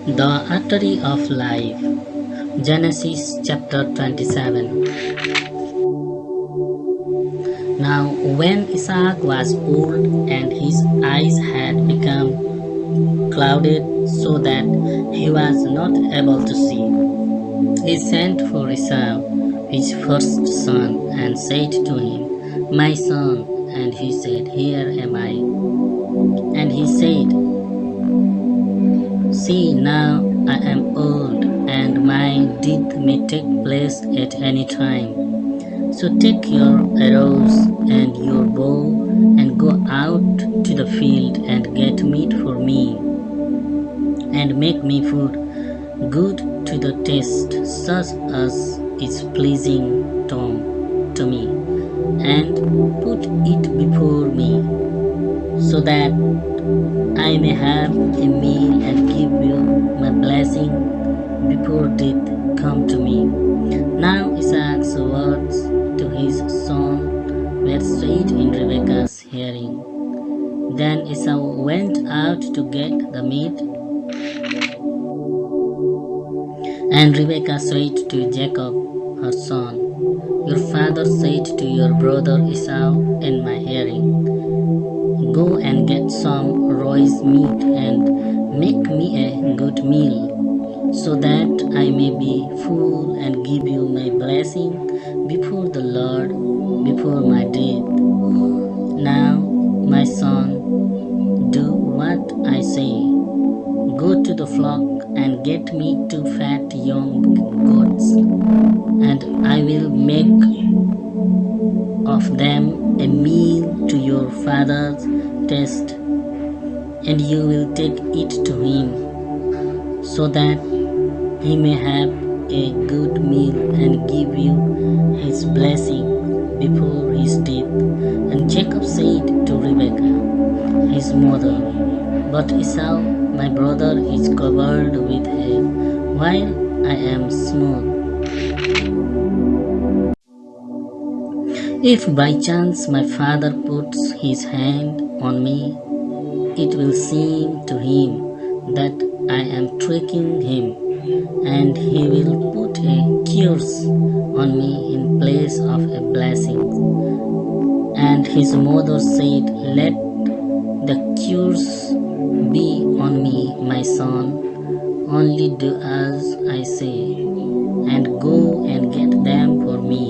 The Artery of Life. Genesis chapter 27. Now when Isaac was old and his eyes had become clouded so that he was not able to see, he sent for Esau, his first son, and said to him, "My son." And he said, "Here am I." And he said, "See, now I am old, and my death may take place at any time. So take your arrows and your bow, and go out to the field and get meat for me, and make me food good to the taste, such as is pleasing to me, and put it before me, so that I may have a meal and give you my blessing before death come to me." Now Isaac's words to his son were said in Rebekah's hearing. Then Esau went out to get the meat, and Rebekah said to Jacob her son, "Your father said to your brother Esau in my hearing, 'Go and get some roast meat and make me a good meal, so that I may be full and give you my blessing before the Lord, before my death.' Now, my son, do what I say. Go to the flock and get me 2 fat young goats, and I will make of them a meal to your father's taste, and you will take it to him, so that he may have a good meal and give you his blessing before his death." And Jacob said to Rebekah, his mother, "But Esau, my brother, is covered with hair, while I am smooth. If by chance my father puts his hand on me, it will seem to him that I am tricking him, and he will put a curse on me in place of a blessing." And his mother said, "Let the curse be on me, my son. Only do as I say, and go and get them for me."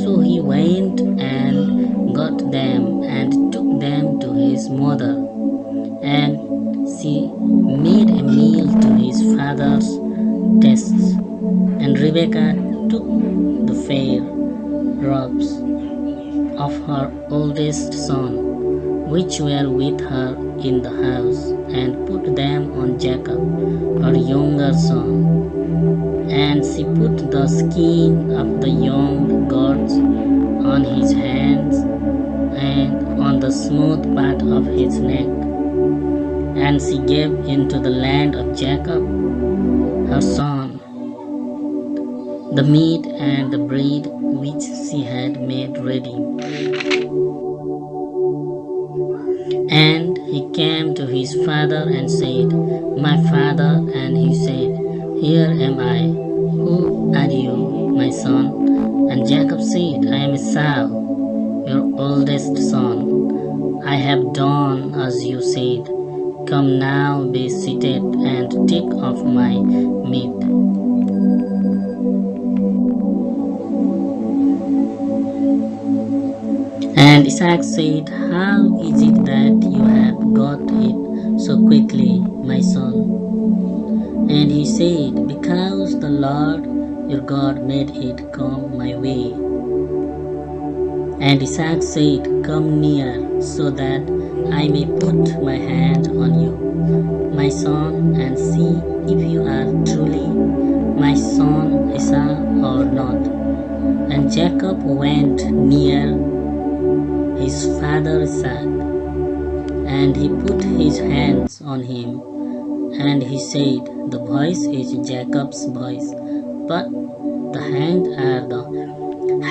So he went and got them and took them to his mother, and she made a meal to his father's tastes. And Rebekah took the fair robes of her oldest son, which were with her in the house, and put them on Jacob, her younger son. And she put the skin of the young goats on his hands and on the smooth part of his neck. And she gave into the land of Jacob, her son, the meat and the bread which she had made ready. And he came to his father and said, "My father." And he said, "Here am I. Who are you, my son?" And Jacob said, "I am Esau, your oldest son. I have done as you said. Come now, be seated, and take of my meat." And Isaac said, "How is it that you have got it so quickly, my son?" And he said, "Because the Lord your God made it come my way." And Isaac said, "Come near, so that I may put my hand on you, my son, and see if you are truly my son Esau or not." And Jacob went near his father Isaac, and he put his hands on him, and he said, "The voice is Jacob's voice, but the hands are the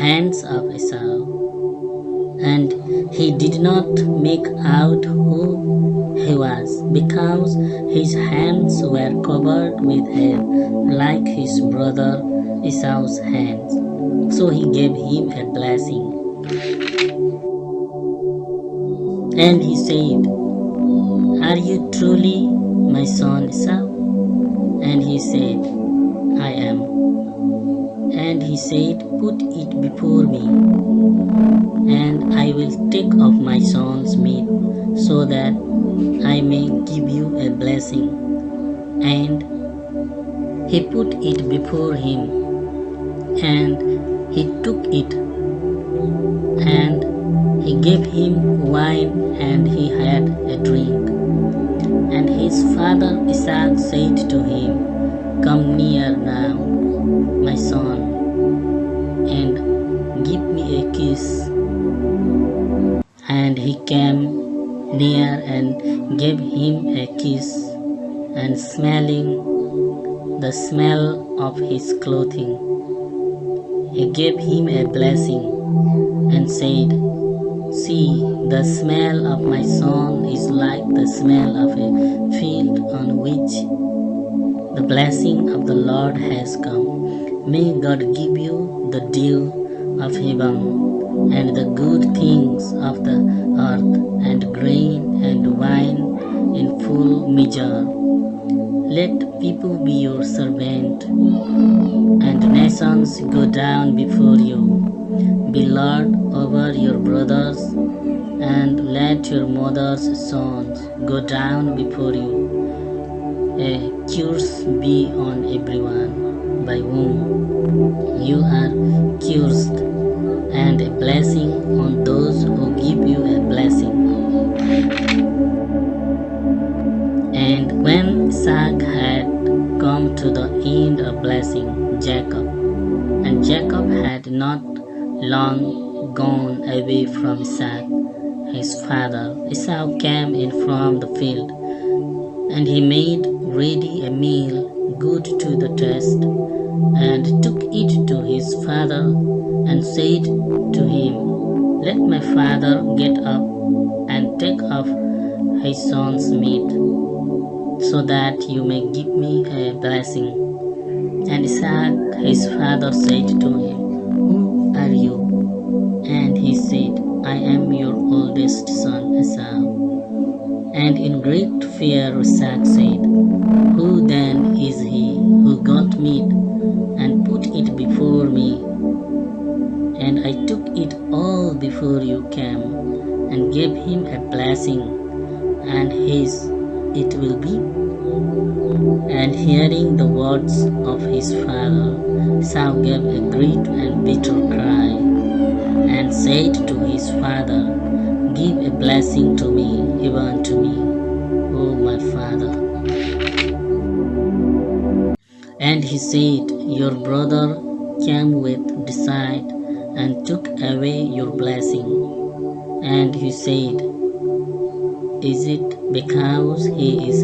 hands of Esau." and he did not make out who he was, because his hands were covered with hair like his brother Esau's hands. So he gave him a blessing. And he said, "Are you truly my son Esau?" And he said, "I am." And he said, "Put it before me, and I will take of my son's meat, so that I may give you a blessing." And he put it before him, and he took it, and he gave him wine, and he had a drink. And his father Isaac said to him, "Come near now, my son, and give me a kiss." And he came near and gave him a kiss, and smelling the smell of his clothing, he gave him a blessing, and said, "See, the smell of my son is like the smell of a field on which the blessing of the Lord has come. May God give you the dew of heaven, and the good things of the earth, and grain and wine in full measure. Let people be your servant, and nations go down before you. Be Lord over your brothers, and let your mother's sons go down before you. A curse be on everyone by whom you are cursed, and a blessing on those who give you a blessing." And when Isaac had come to the end of blessing Jacob, and Jacob had not long gone away from Isaac his father, Esau came in from the field, and he made ready a meal good to the taste, and took it to his father, and said to him, "Let my father get up and take of his son's meat, so that you may give me a blessing." And Isaac his father said to him, "Who are you?" And he said, "I am your oldest son Esau." And in great fear Isaac said, "Who then is he who got meat and put it before me? And I took it all before you came, and gave him a blessing, and his it will be." And hearing the words of his father, Esau gave a great and bitter cry, and said to his father, "Give a blessing to me, even to me, O my father." And he said, "Your brother came with deceit, and took away your blessing." And he said, "Is it because he is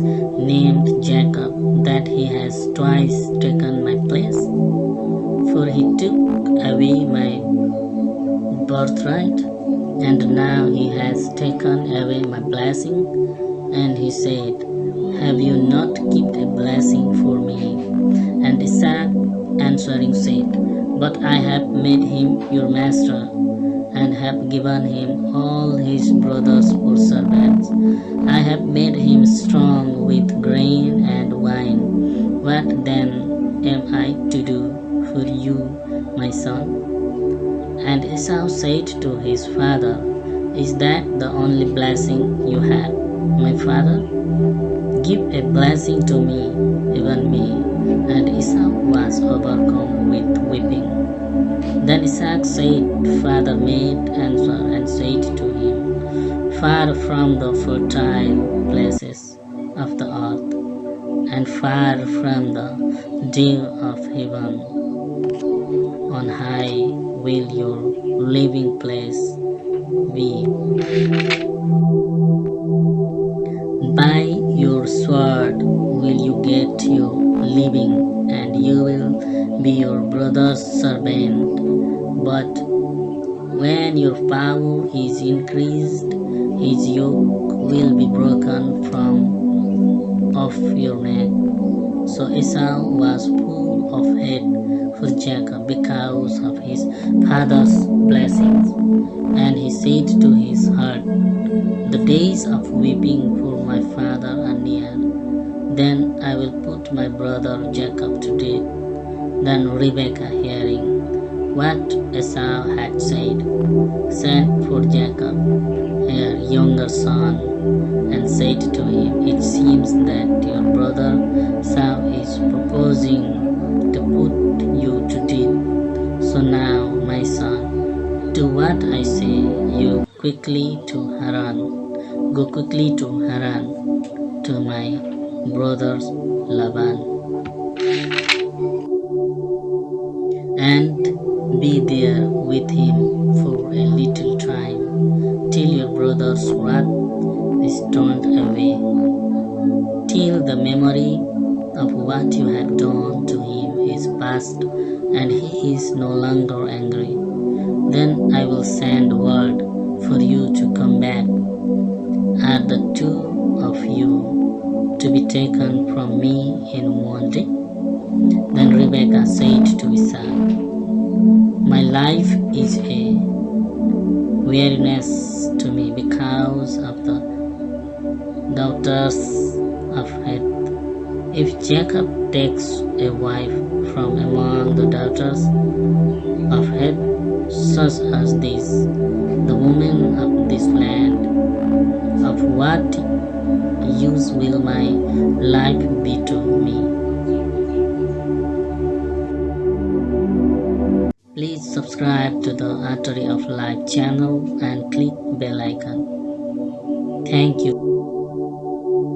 named Jacob that he has twice taken my place? For he took away my birthright, and now he has taken away my blessing." And he said, "Have you not kept a blessing for me?" And Isaac answering said, "But I have made him your master, and have given him all his brothers for servants. I have made him strong with grain and wine. What then am I to do for you, my son?" And Esau said to his father, "Is that the only blessing you have, my father? Give a blessing to me, even me." And Esau was overcome with weeping. Then Isaac said, "Father made answer and said to him, Far from the fertile places of the earth, and far from the dew of heaven, on high will your living place be. By your sword will you get your living, and you will be your brother's servant. But when your power is increased, his yoke will be broken from off your neck. So Esau was full of hate for Jacob because of his father's blessings, and he said to his heart, "The days of weeping for my father are near. Then I will put my brother Jacob to death." Then Rebekah, hearing what Esau had said, sent for Jacob, her younger son, and said to him, "It seems that your brother Esau is proposing to put you to death. So now, my son, do what I say. You quickly to Haran. Go quickly to Haran, to my brother Laban, and be there with him for a little time, till your brother's wrath is turned away, till the memory of what you have done to him is past, and he is no longer angry. Then I will send word for you to come back. Are the two of you to be taken from me in one day?" Then Rebekah said to Esau, "My life is a weariness to me because of the daughters of Heth. If Jacob takes a wife from among the daughters of Heth, such as this, the women of this land, of what use will my life be to me?" Please subscribe to the Artery of Life channel and click bell icon. Thank you.